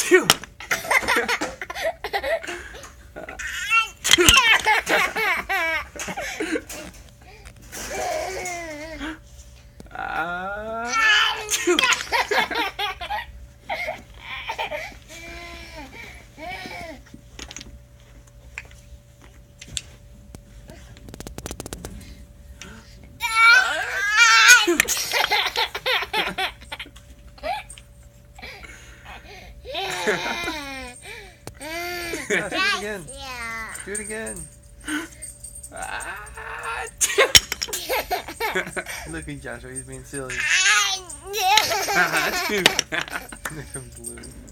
two. Two. Yeah, do it again. Do it again. Look at Joshua, he's being silly. Two. Look at Blue.